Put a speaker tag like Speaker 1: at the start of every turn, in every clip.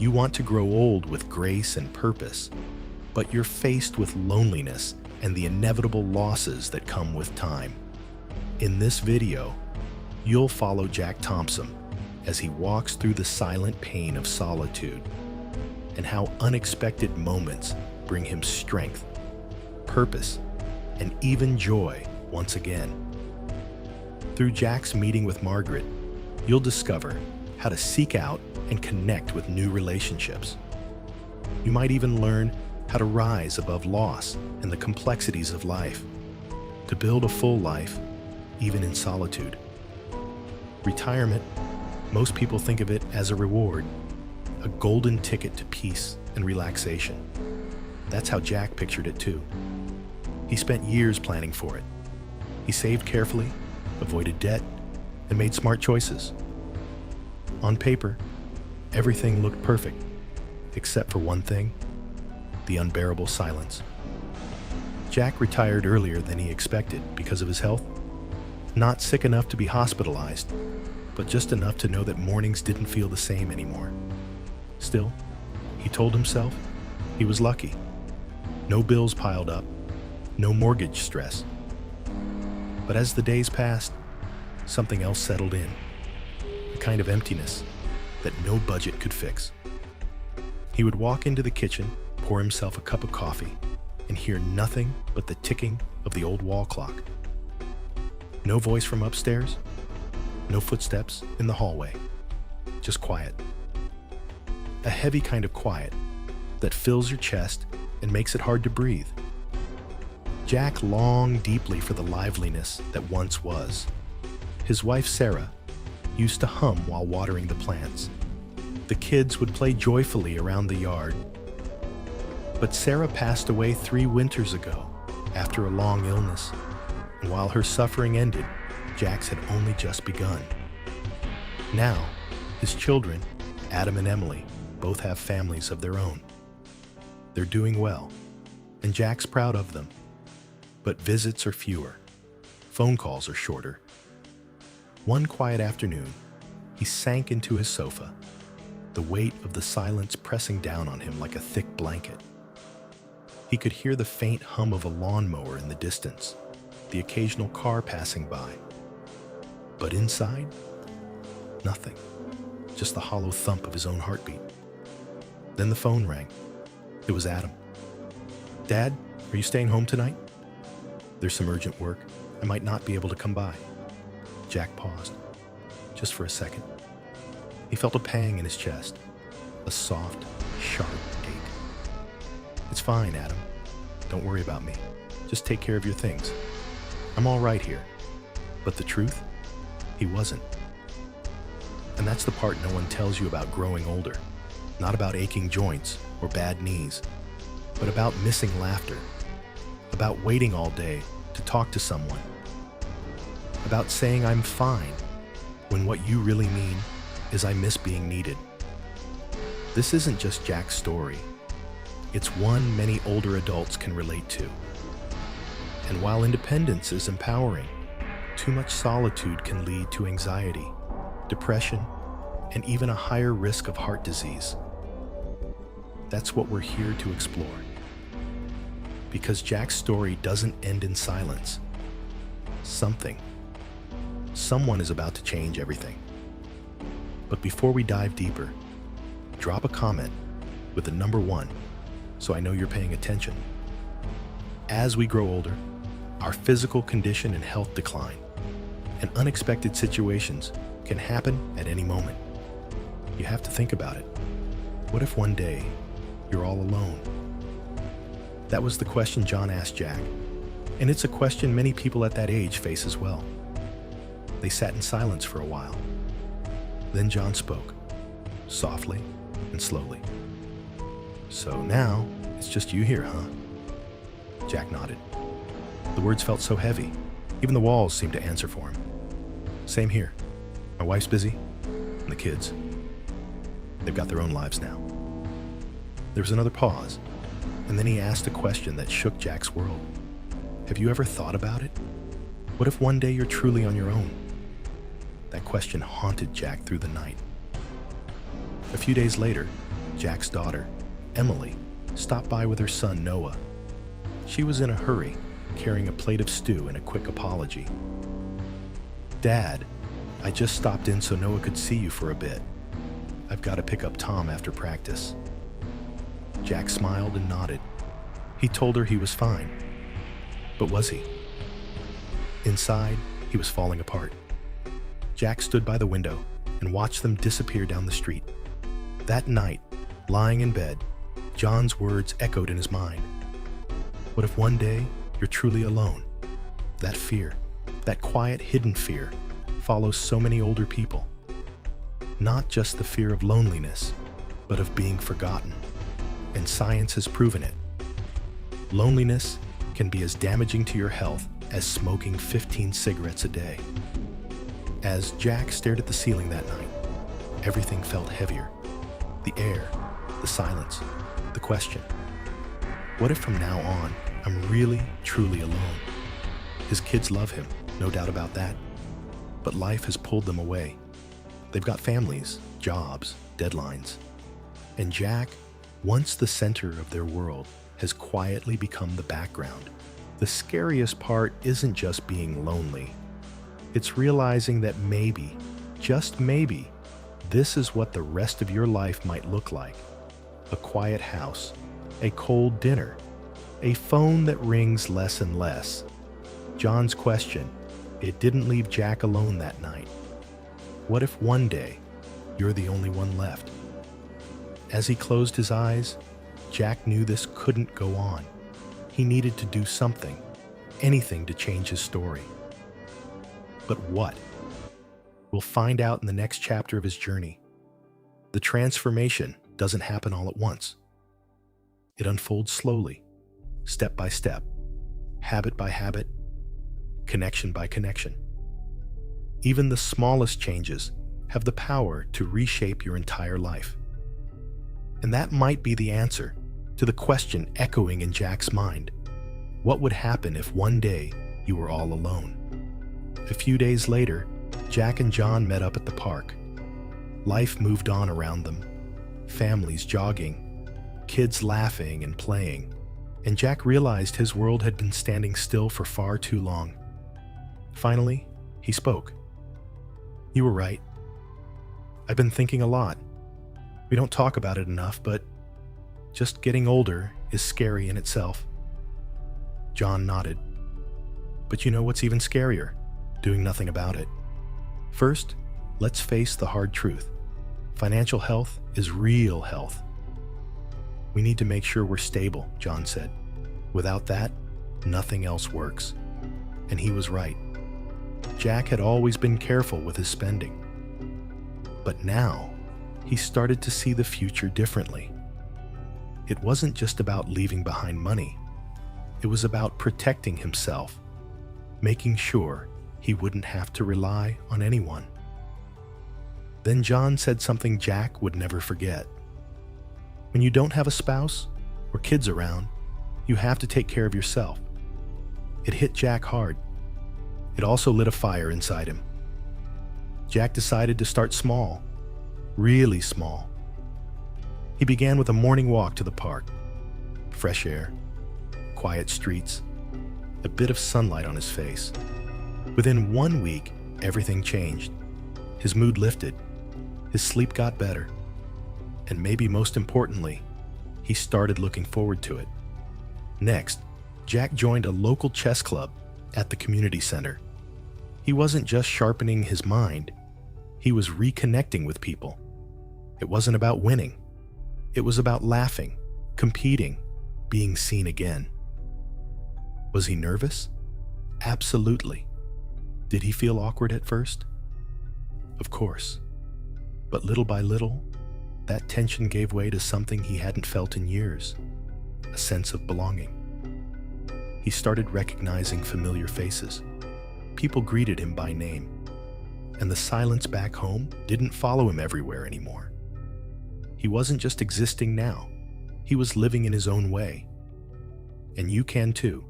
Speaker 1: You want to grow old with grace and purpose, but you're faced with loneliness and the inevitable losses that come with time. In this video, you'll follow Jack Thompson as he walks through the silent pain of solitude and how unexpected moments bring him strength, purpose, and even joy once again. Through Jack's meeting with Margaret, you'll discover how to seek out and connect with new relationships. You might even learn how to rise above loss and the complexities of life, to build a full life, even in solitude. Retirement, most people think of it as a reward, a golden ticket to peace and relaxation. That's how Jack pictured it too. He spent years planning for it. He saved carefully, avoided debt, and made smart choices. On paper, everything looked perfect, except for one thing: the unbearable silence. Jack retired earlier than he expected because of his health. Not sick enough to be hospitalized, but just enough to know that mornings didn't feel the same anymore. Still, he told himself he was lucky. No bills piled up, no mortgage stress. But as the days passed, something else settled in, a kind of emptiness that no budget could fix. He would walk into the kitchen, pour himself a cup of coffee, and hear nothing but the ticking of the old wall clock. No voice from upstairs, no footsteps in the hallway, just quiet. A heavy kind of quiet that fills your chest and makes it hard to breathe. Jack longed deeply for the liveliness that once was. His wife Sarah used to hum while watering the plants. The kids would play joyfully around the yard. But Sarah passed away 3 winters ago after a long illness, and while her suffering ended, Jack's had only just begun. Now, his children, Adam and Emily, both have families of their own. They're doing well, and Jack's proud of them. But visits are fewer. Phone calls are shorter. One quiet afternoon, he sank into his sofa, the weight of the silence pressing down on him like a thick blanket. He could hear the faint hum of a lawnmower in the distance, the occasional car passing by. But inside, nothing, just the hollow thump of his own heartbeat. Then the phone rang. It was Adam. "Dad, are you staying home tonight? There's some urgent work. I might not be able to come by." Jack paused, just for a second. He felt a pang in his chest, a soft, sharp ache. "It's fine, Adam. Don't worry about me. Just take care of your things. I'm all right here." But the truth? He wasn't. And that's the part no one tells you about growing older. Not about aching joints or bad knees, but about missing laughter, about waiting all day to talk to someone, about saying "I'm fine" when what you really mean is "I miss being needed." This isn't just Jack's story. It's one many older adults can relate to. And while independence is empowering, too much solitude can lead to anxiety, depression, and even a higher risk of heart disease. That's what we're here to explore. Because Jack's story doesn't end in silence. Someone is about to change everything. But before we dive deeper, drop a comment with the number 1 so I know you're paying attention. As we grow older, our physical condition and health decline, and unexpected situations can happen at any moment. You have to think about it. What if one day you're all alone? That was the question John asked Jack, and it's a question many people at that age face as well. They sat in silence for a while. Then John spoke, softly and slowly. "So now, it's just you here, huh?" Jack nodded. The words felt so heavy, even the walls seemed to answer for him. "Same here. My wife's busy, and the kids. They've got their own lives now." There was another pause, and then he asked a question that shook Jack's world. "Have you ever thought about it? What if one day you're truly on your own?" That question haunted Jack through the night. A few days later, Jack's daughter, Emily, stopped by with her son, Noah. She was in a hurry, carrying a plate of stew and a quick apology. "Dad, I just stopped in so Noah could see you for a bit. I've got to pick up Tom after practice." Jack smiled and nodded. He told her he was fine. But was he? Inside, he was falling apart. Jack stood by the window and watched them disappear down the street. That night, lying in bed, John's words echoed in his mind. What if one day you're truly alone? That fear, that quiet, hidden fear, follows so many older people. Not just the fear of loneliness, but of being forgotten. And science has proven it. Loneliness can be as damaging to your health as smoking 15 cigarettes a day. As Jack stared at the ceiling that night, everything felt heavier. The air, the silence, the question. What if from now on, I'm really, truly alone? His kids love him, no doubt about that. But life has pulled them away. They've got families, jobs, deadlines. And Jack, once the center of their world, has quietly become the background. The scariest part isn't just being lonely. It's realizing that maybe, just maybe, this is what the rest of your life might look like. A quiet house, a cold dinner, a phone that rings less and less. John's question, it didn't leave Jack alone that night. What if one day you're the only one left? As he closed his eyes, Jack knew this couldn't go on. He needed to do something, anything to change his story. But what? We'll find out in the next chapter of his journey. The transformation doesn't happen all at once. It unfolds slowly, step by step, habit by habit, connection by connection. Even the smallest changes have the power to reshape your entire life. And that might be the answer to the question echoing in Jack's mind. What would happen if one day you were all alone? A few days later, Jack and John met up at the park. Life moved on around them. Families jogging, kids laughing and playing, and Jack realized his world had been standing still for far too long. Finally, he spoke. "You were right. I've been thinking a lot. We don't talk about it enough, but just getting older is scary in itself." John nodded. "But you know what's even scarier? Doing nothing about it. First, let's face the hard truth. Financial health is real health. We need to make sure we're stable," John said. "Without that, nothing else works." And he was right. Jack had always been careful with his spending. But now, he started to see the future differently. It wasn't just about leaving behind money. It was about protecting himself, making sure he wouldn't have to rely on anyone. Then John said something Jack would never forget. When you don't have a spouse or kids around, you have to take care of yourself. It hit Jack hard. It also lit a fire inside him. Jack decided to start small, really small. He began with a morning walk to the park. Fresh air, quiet streets, a bit of sunlight on his face. Within 1 week, everything changed. His mood lifted, his sleep got better, and maybe most importantly, he started looking forward to it. Next, Jack joined a local chess club at the community center. He wasn't just sharpening his mind, he was reconnecting with people. It wasn't about winning. It was about laughing, competing, being seen again. Was he nervous? Absolutely. Did he feel awkward at first? Of course. But little by little, that tension gave way to something he hadn't felt in years, a sense of belonging. He started recognizing familiar faces. People greeted him by name, and the silence back home didn't follow him everywhere anymore. He wasn't just existing now, he was living in his own way. And you can too.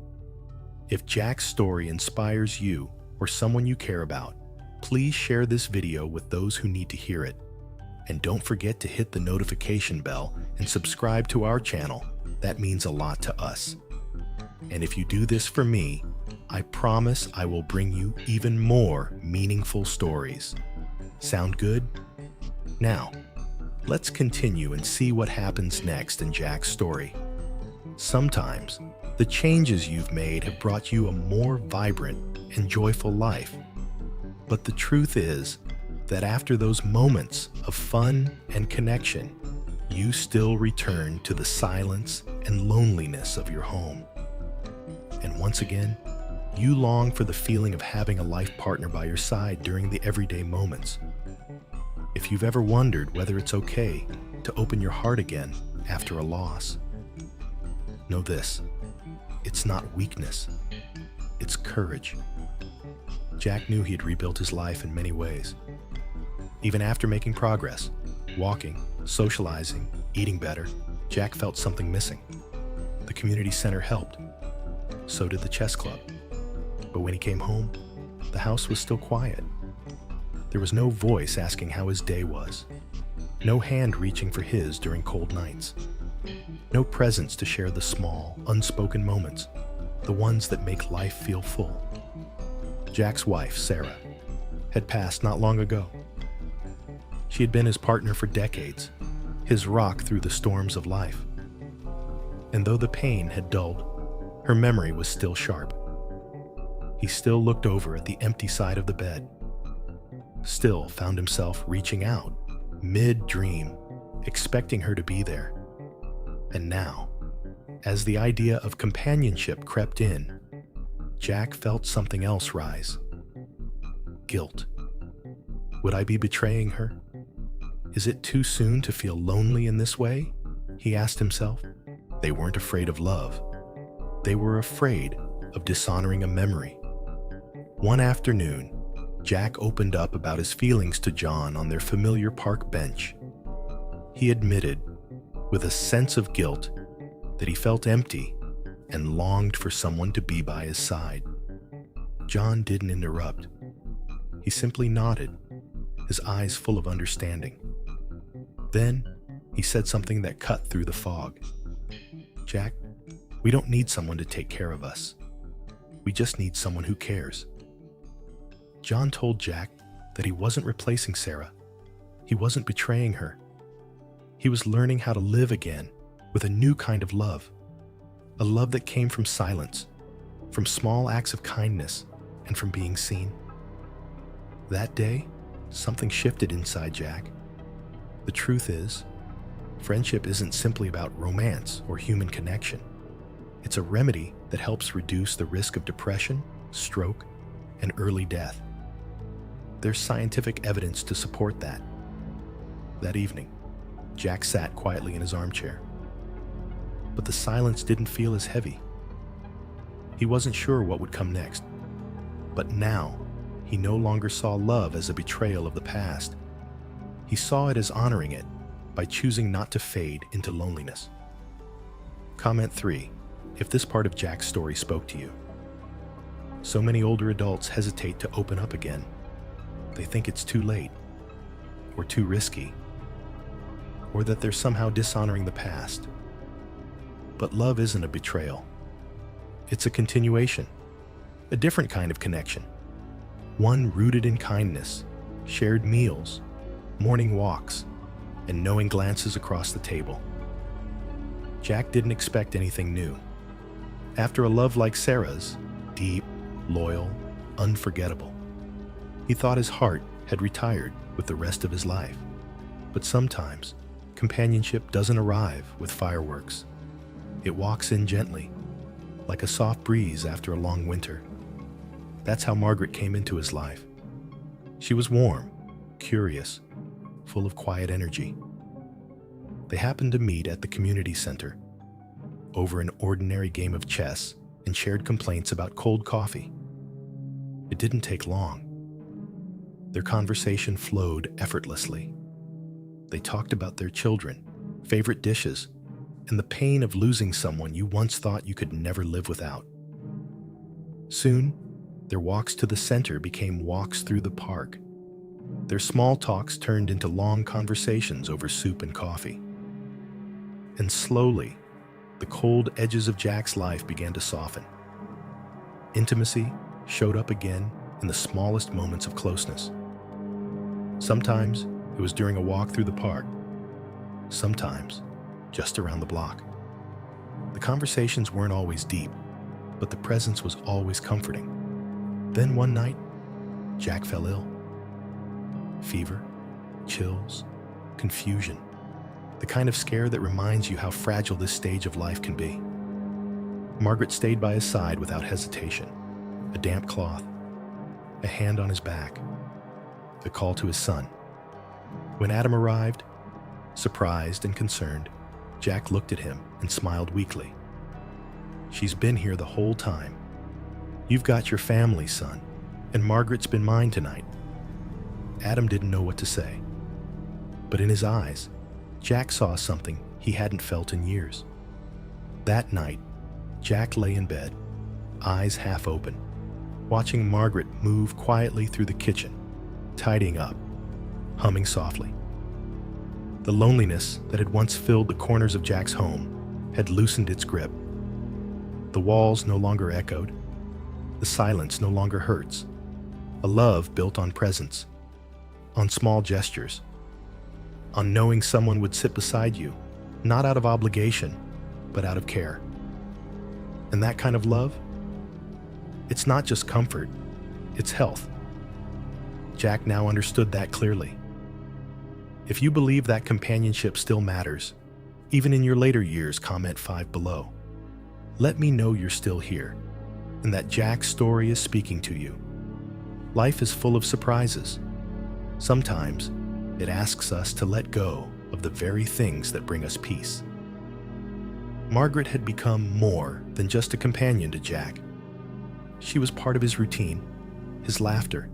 Speaker 1: If Jack's story inspires you or someone you care about, please share this video with those who need to hear it. And don't forget to hit the notification bell and subscribe to our channel. That means a lot to us. And if you do this for me, I promise I will bring you even more meaningful stories. Sound good? Now, let's continue and see what happens next in Jack's story. Sometimes, the changes you've made have brought you a more vibrant and joyful life. But the truth is that after those moments of fun and connection, you still return to the silence and loneliness of your home. And once again, you long for the feeling of having a life partner by your side during the everyday moments. If you've ever wondered whether it's okay to open your heart again after a loss, know this: it's not weakness, it's courage. Jack knew he had rebuilt his life in many ways. Even after making progress, walking, socializing, eating better, Jack felt something missing. The community center helped. So did the chess club. But when he came home, the house was still quiet. There was no voice asking how his day was. No hand reaching for his during cold nights. No presence to share the small, unspoken moments, the ones that make life feel full. Jack's wife, Sarah, had passed not long ago. She had been his partner for decades, his rock through the storms of life. And though the pain had dulled, her memory was still sharp. He still looked over at the empty side of the bed, still found himself reaching out, mid-dream, expecting her to be there. And now, as the idea of companionship crept in, Jack felt something else rise. Guilt. Would I be betraying her? Is it too soon to feel lonely in this way? He asked himself. They weren't afraid of love. They were afraid of dishonoring a memory. One afternoon, Jack opened up about his feelings to John on their familiar park bench. He admitted, with a sense of guilt, that he felt empty and longed for someone to be by his side. John didn't interrupt. He simply nodded, his eyes full of understanding. Then, he said something that cut through the fog. Jack, we don't need someone to take care of us. We just need someone who cares. John told Jack that he wasn't replacing Sarah. He wasn't betraying her. He was learning how to live again with a new kind of love. A love that came from silence, from small acts of kindness, and from being seen. That day, something shifted inside Jack. The truth is, friendship isn't simply about romance or human connection. It's a remedy that helps reduce the risk of depression, stroke, and early death. There's scientific evidence to support that. That evening, Jack sat quietly in his armchair. But the silence didn't feel as heavy. He wasn't sure what would come next. But now, he no longer saw love as a betrayal of the past. He saw it as honoring it by choosing not to fade into loneliness. Comment 3, if this part of Jack's story spoke to you. So many older adults hesitate to open up again. They think it's too late, or too risky, or that they're somehow dishonoring the past. But love isn't a betrayal. It's a continuation, a different kind of connection. One rooted in kindness, shared meals, morning walks, and knowing glances across the table. Jack didn't expect anything new. After a love like Sarah's, deep, loyal, unforgettable, he thought his heart had retired with the rest of his life. But sometimes, companionship doesn't arrive with fireworks. It walks in gently, like a soft breeze after a long winter. That's how Margaret came into his life. She was warm, curious, full of quiet energy. They happened to meet at the community center, over an ordinary game of chess, and shared complaints about cold coffee. It didn't take long. Their conversation flowed effortlessly. They talked about their children, favorite dishes, and the pain of losing someone you once thought you could never live without. Soon, their walks to the center became walks through the park. Their small talks turned into long conversations over soup and coffee. And slowly, the cold edges of Jack's life began to soften. Intimacy showed up again in the smallest moments of closeness. Sometimes it was during a walk through the park, sometimes just around the block. The conversations weren't always deep, but the presence was always comforting. Then one night, Jack fell ill. Fever, chills, confusion. The kind of scare that reminds you how fragile this stage of life can be. Margaret stayed by his side without hesitation. A damp cloth, a hand on his back, a call to his son. When Adam arrived, surprised and concerned, Jack looked at him and smiled weakly. "She's been here the whole time. You've got your family, son, and Margaret's been mine tonight." Adam didn't know what to say, but in his eyes, Jack saw something he hadn't felt in years. That night, Jack lay in bed, eyes half open, watching Margaret move quietly through the kitchen, tidying up, humming softly. The loneliness that had once filled the corners of Jack's home had loosened its grip. The walls no longer echoed. The silence no longer hurts. A love built on presence, on small gestures, on knowing someone would sit beside you, not out of obligation, but out of care. And that kind of love, it's not just comfort, it's health. Jack now understood that clearly. If you believe that companionship still matters, even in your later years, comment 5 below. Let me know you're still here, and that Jack's story is speaking to you. Life is full of surprises. Sometimes, it asks us to let go of the very things that bring us peace. Margaret had become more than just a companion to Jack. She was part of his routine, his laughter,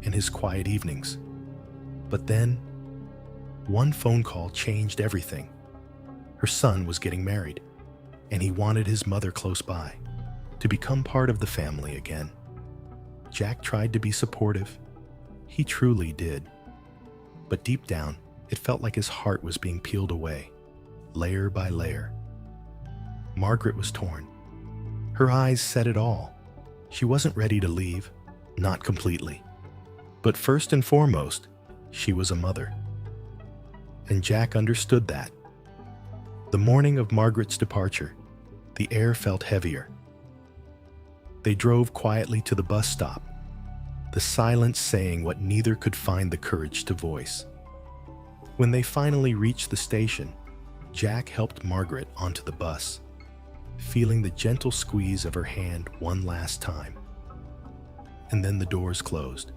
Speaker 1: and his quiet evenings. But then, one phone call changed everything. Her son was getting married, and he wanted his mother close by, to become part of the family again. Jack tried to be supportive. He truly did. But deep down, it felt like his heart was being peeled away, layer by layer. Margaret was torn. Her eyes said it all. She wasn't ready to leave, not completely. But first and foremost, she was a mother. And Jack understood that. The morning of Margaret's departure, the air felt heavier. They drove quietly to the bus stop, the silence saying what neither could find the courage to voice. When they finally reached the station, Jack helped Margaret onto the bus, feeling the gentle squeeze of her hand one last time. And then the doors closed.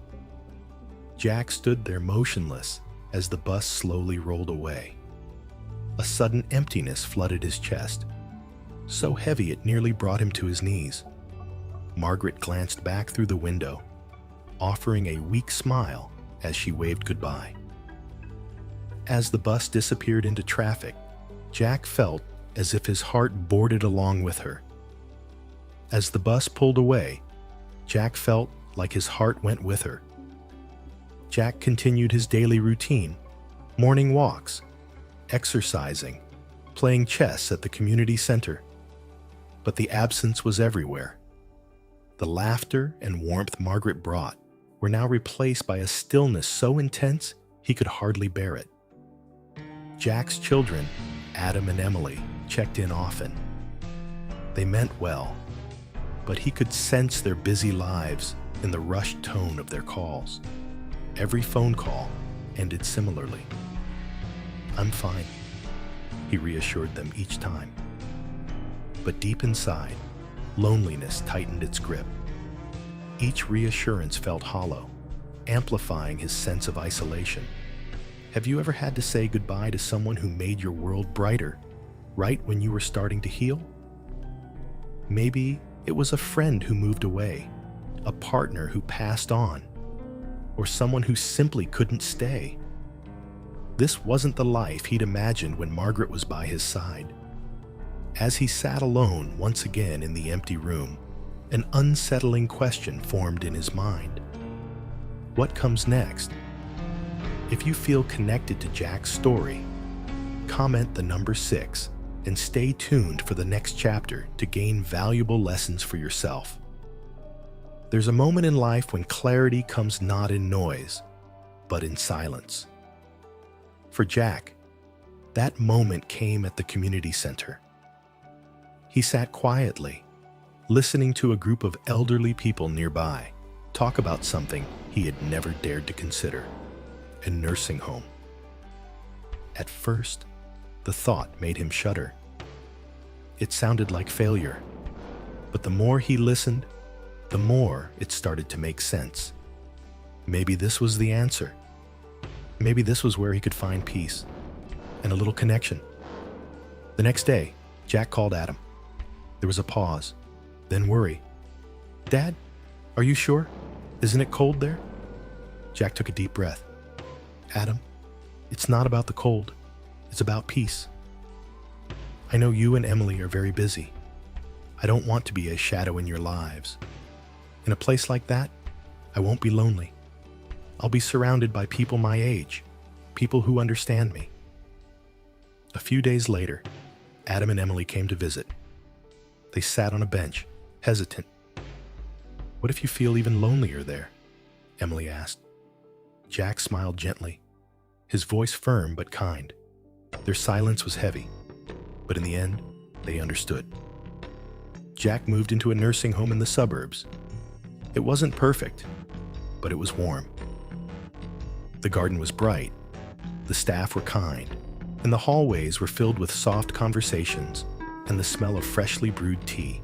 Speaker 1: Jack stood there motionless as the bus slowly rolled away. A sudden emptiness flooded his chest, so heavy it nearly brought him to his knees. Margaret glanced back through the window, offering a weak smile as she waved goodbye. As the bus disappeared into traffic, Jack felt as if his heart boarded along with her. As the bus pulled away, Jack felt like his heart went with her. Jack continued his daily routine, morning walks, exercising, playing chess at the community center. But the absence was everywhere. The laughter and warmth Margaret brought were now replaced by a stillness so intense he could hardly bear it. Jack's children, Adam and Emily, checked in often. They meant well, but he could sense their busy lives in the rushed tone of their calls. Every phone call ended similarly. "I'm fine," he reassured them each time. But deep inside, loneliness tightened its grip. Each reassurance felt hollow, amplifying his sense of isolation. Have you ever had to say goodbye to someone who made your world brighter, right when you were starting to heal? Maybe it was a friend who moved away, a partner who passed on, or someone who simply couldn't stay. This wasn't the life he'd imagined when Margaret was by his side. As he sat alone once again in the empty room, an unsettling question formed in his mind. What comes next? If you feel connected to Jack's story, comment the number 6 and stay tuned for the next chapter to gain valuable lessons for yourself. There's a moment in life when clarity comes not in noise, but in silence. For Jack, that moment came at the community center. He sat quietly, listening to a group of elderly people nearby talk about something he had never dared to consider: a nursing home. At first, the thought made him shudder. It sounded like failure, but the more he listened, the more it started to make sense. Maybe this was the answer. Maybe this was where he could find peace and a little connection. The next day, Jack called Adam. There was a pause, then worry. "Dad, are you sure? Isn't it cold there?" Jack took a deep breath. "Adam, it's not about the cold. It's about peace. I know you and Emily are very busy. I don't want to be a shadow in your lives. In a place like that, I won't be lonely. I'll be surrounded by people my age, people who understand me." A few days later, Adam and Emily came to visit. They sat on a bench, hesitant. "What if you feel even lonelier there?" Emily asked. Jack smiled gently, his voice firm but kind. Their silence was heavy, but in the end, they understood. Jack moved into a nursing home in the suburbs. It wasn't perfect, but it was warm. The garden was bright, the staff were kind, and the hallways were filled with soft conversations and the smell of freshly brewed tea.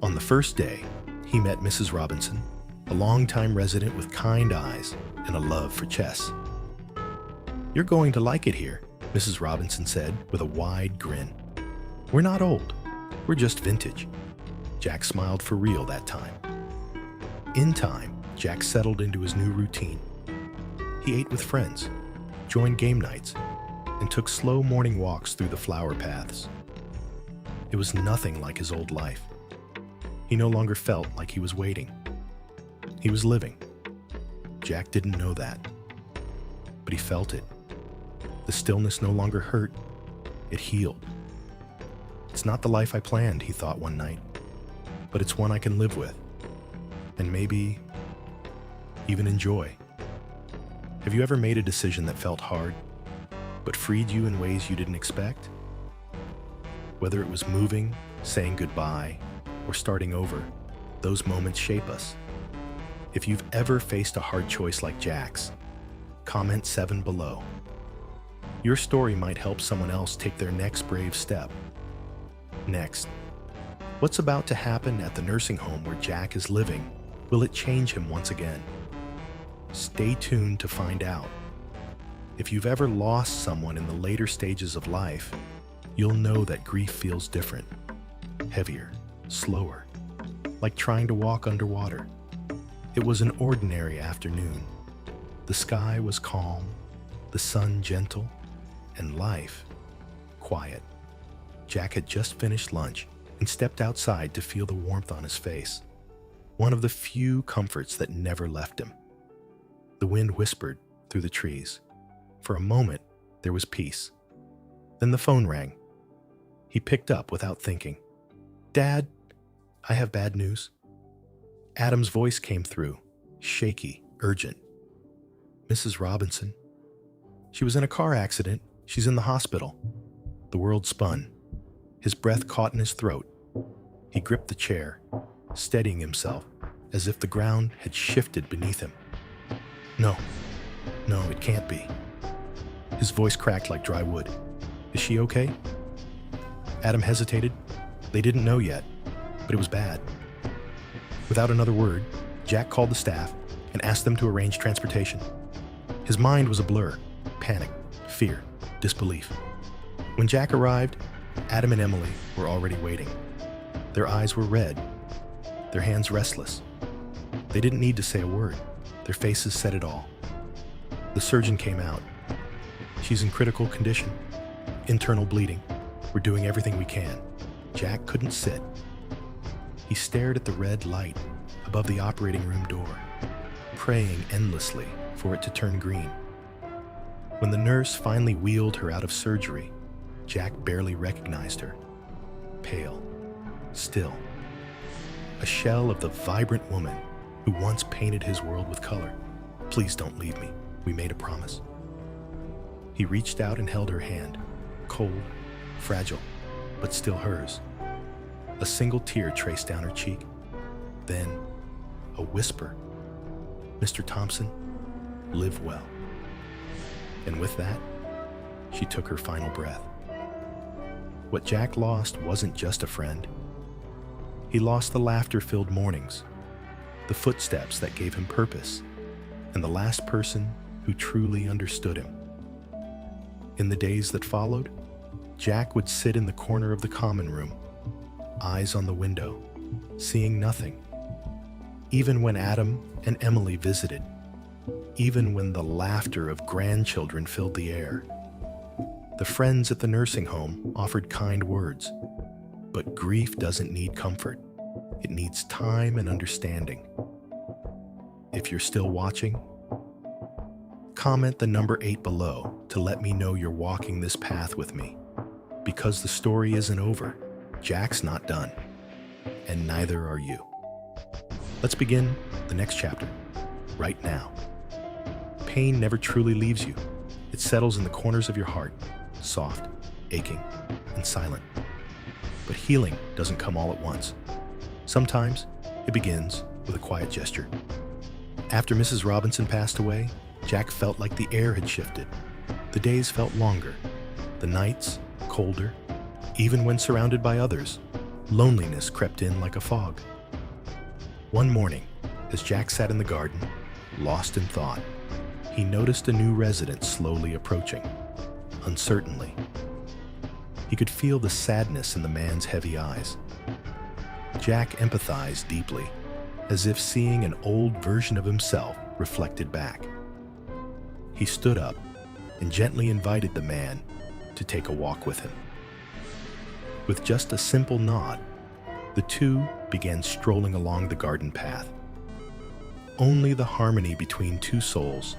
Speaker 1: On the first day, he met Mrs. Robinson, a longtime resident with kind eyes and a love for chess. "You're going to like it here," Mrs. Robinson said with a wide grin. "We're not old, we're just vintage." Jack smiled for real that time. In time, Jack settled into his new routine. He ate with friends, joined game nights, and took slow morning walks through the flower paths. It was nothing like his old life. He no longer felt like he was waiting. He was living. Jack didn't know that, but he felt it. The stillness no longer hurt, it healed. "It's not the life I planned," he thought one night, "but it's one I can live with, and maybe even enjoy." Have you ever made a decision that felt hard, but freed you in ways you didn't expect? Whether it was moving, saying goodbye, or starting over, those moments shape us. If you've ever faced a hard choice like Jack's, comment 7 below. Your story might help someone else take their next brave step. Next, what's about to happen at the nursing home where Jack is living? Will it change him once again? Stay tuned to find out. If you've ever lost someone in the later stages of life, you'll know that grief feels different, heavier, slower, like trying to walk underwater. It was an ordinary afternoon. The sky was calm, the sun gentle, and life quiet. Jack had just finished lunch and stepped outside to feel the warmth on his face, one of the few comforts that never left him. The wind whispered through the trees. For a moment, there was peace. Then the phone rang. He picked up without thinking. "Dad, I have bad news." Adam's voice came through, shaky, urgent. "Mrs. Robinson. She was in a car accident. She's in the hospital." The world spun. His breath caught in his throat. He gripped the chair, steadying himself as if the ground had shifted beneath him. No, it can't be." His voice cracked like dry wood. "Is she okay?" Adam hesitated. They didn't know yet, but it was bad. Without another word, Jack called the staff and asked them to arrange transportation. His mind was a blur: panic, fear, disbelief. When Jack arrived, Adam and Emily were already waiting. Their eyes were red, their hands restless. They didn't need to say a word. Their faces said it all. The surgeon came out. "She's in critical condition. Internal bleeding. We're doing everything we can." Jack couldn't sit. He stared at the red light above the operating room door. praying endlessly for it to turn green. When the nurse finally wheeled her out of surgery, Jack barely recognized her. Pale, still, a shell of the vibrant woman who once painted his world with color. "Please don't leave me. We made a promise." He reached out and held her hand, cold, fragile, but still hers. A single tear traced down her cheek. Then, a whisper. "Mr. Thompson, live well." And with that, she took her final breath. What Jack lost wasn't just a friend. He lost the laughter-filled mornings, the footsteps that gave him purpose, and the last person who truly understood him. In the days that followed, Jack would sit in the corner of the common room, eyes on the window, seeing nothing. Even when Adam and Emily visited, even when the laughter of grandchildren filled the air, the friends at the nursing home offered kind words. But grief doesn't need comfort. It needs time and understanding. If you're still watching, comment the number 8 below to let me know you're walking this path with me. Because the story isn't over. Jack's not done. And neither are you. Let's begin the next chapter, right now. Pain never truly leaves you. It settles in the corners of your heart, soft, aching, and silent. But healing doesn't come all at once. Sometimes it begins with a quiet gesture. After Mrs. Robinson passed away, Jack felt like the air had shifted. The days felt longer, the nights colder. Even when surrounded by others, loneliness crept in like a fog. One morning, as Jack sat in the garden, lost in thought, he noticed a new resident slowly approaching, uncertainly. He could feel the sadness in the man's heavy eyes. Jack empathized deeply, as if seeing an old version of himself reflected back. He stood up and gently invited the man to take a walk with him. With just a simple nod, the two began strolling along the garden path. Only the harmony between two souls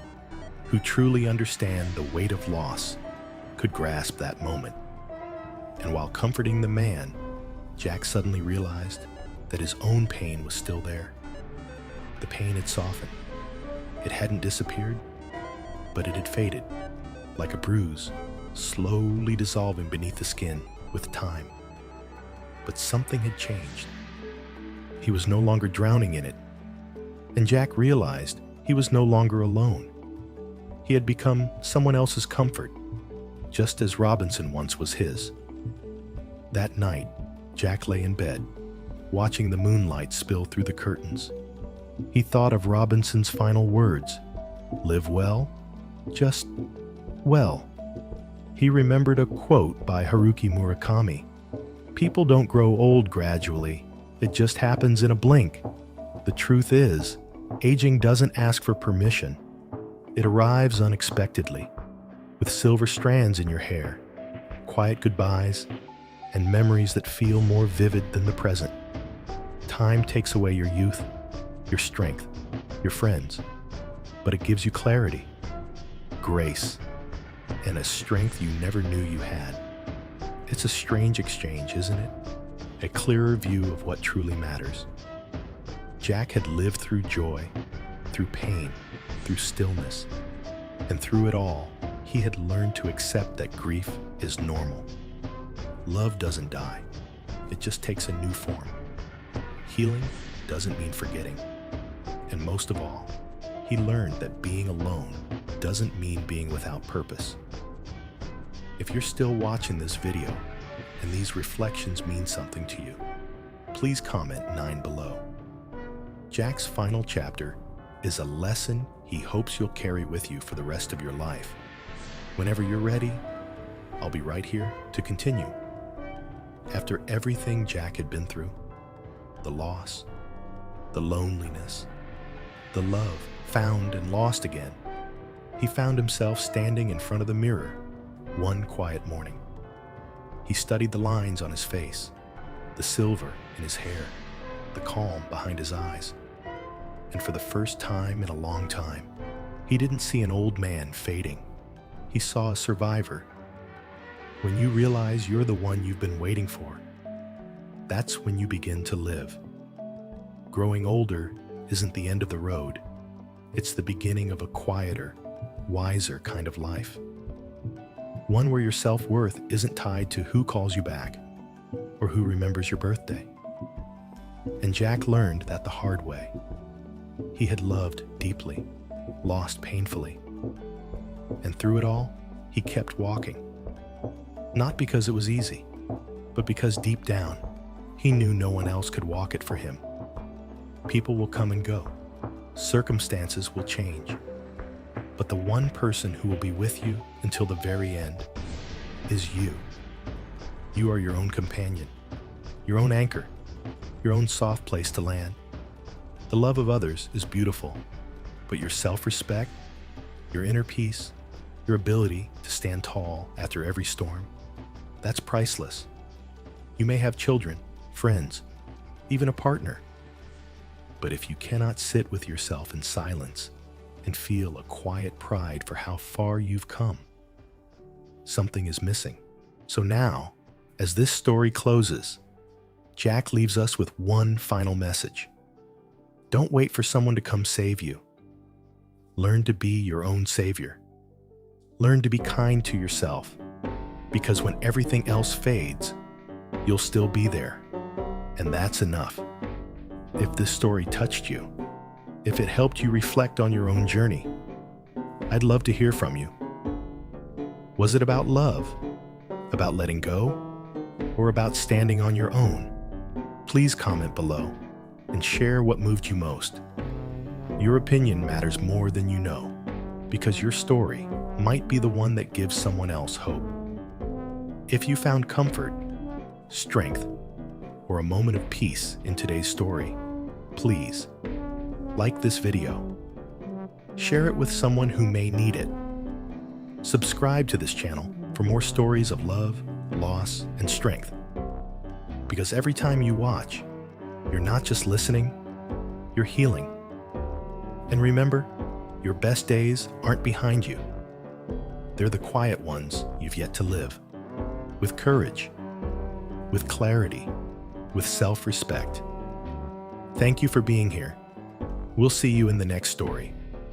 Speaker 1: who truly understand the weight of loss could grasp that moment. And while comforting the man, Jack suddenly realized that his own pain was still there. The pain had softened. It hadn't disappeared, but it had faded, like a bruise, slowly dissolving beneath the skin with time. But something had changed. He was no longer drowning in it, and Jack realized he was no longer alone. He had become someone else's comfort, just as Robinson once was his. That night, Jack lay in bed, watching the moonlight spill through the curtains. He thought of Robinson's final words, "Live well, just well." He remembered a quote by Haruki Murakami, "People don't grow old gradually, it just happens in a blink." The truth is, aging doesn't ask for permission. It arrives unexpectedly, with silver strands in your hair, quiet goodbyes, and memories that feel more vivid than the present. Time takes away your youth, your strength, your friends, but it gives you clarity, grace, and a strength you never knew you had. It's a strange exchange, isn't it? A clearer view of what truly matters. Jack had lived through joy, through pain, through stillness, and through it all, he had learned to accept that grief is normal. Love doesn't die, it just takes a new form. Healing doesn't mean forgetting. And most of all, he learned that being alone doesn't mean being without purpose. If you're still watching this video and these reflections mean something to you, please comment 9 below. Jack's final chapter is a lesson he hopes you'll carry with you for the rest of your life. Whenever you're ready, I'll be right here to continue. After everything Jack had been through, the loss, the loneliness, the love found and lost again, he found himself standing in front of the mirror one quiet morning. He studied the lines on his face, the silver in his hair, the calm behind his eyes. And for the first time in a long time, he didn't see an old man fading. He saw a survivor. When you realize you're the one you've been waiting for, that's when you begin to live. Growing older isn't the end of the road. It's the beginning of a quieter, wiser kind of life. One where your self-worth isn't tied to who calls you back or who remembers your birthday. And Jack learned that the hard way. He had loved deeply, lost painfully, and through it all, he kept walking. Not because it was easy, but because deep down, he knew no one else could walk it for him. People will come and go. Circumstances will change. But the one person who will be with you until the very end is you. You are your own companion, your own anchor, your own soft place to land. The love of others is beautiful, but your self-respect, your inner peace, your ability to stand tall after every storm, that's priceless. You may have children, friends, even a partner. But if you cannot sit with yourself in silence and feel a quiet pride for how far you've come, something is missing. So now, as this story closes, Jack leaves us with one final message. Don't wait for someone to come save you. Learn to be your own savior. Learn to be kind to yourself, because when everything else fades, you'll still be there, and that's enough. If this story touched you, if it helped you reflect on your own journey, I'd love to hear from you. Was it about love, about letting go, or about standing on your own? Please comment below and share what moved you most. Your opinion matters more than you know, because your story might be the one that gives someone else hope. If you found comfort, strength, or a moment of peace in today's story, please like this video. Share it with someone who may need it. Subscribe to this channel for more stories of love, loss, and strength. Because every time you watch, you're not just listening, you're healing. And remember, your best days aren't behind you. They're the quiet ones you've yet to live. With courage, with clarity, with self-respect. Thank you for being here. We'll see you in the next story.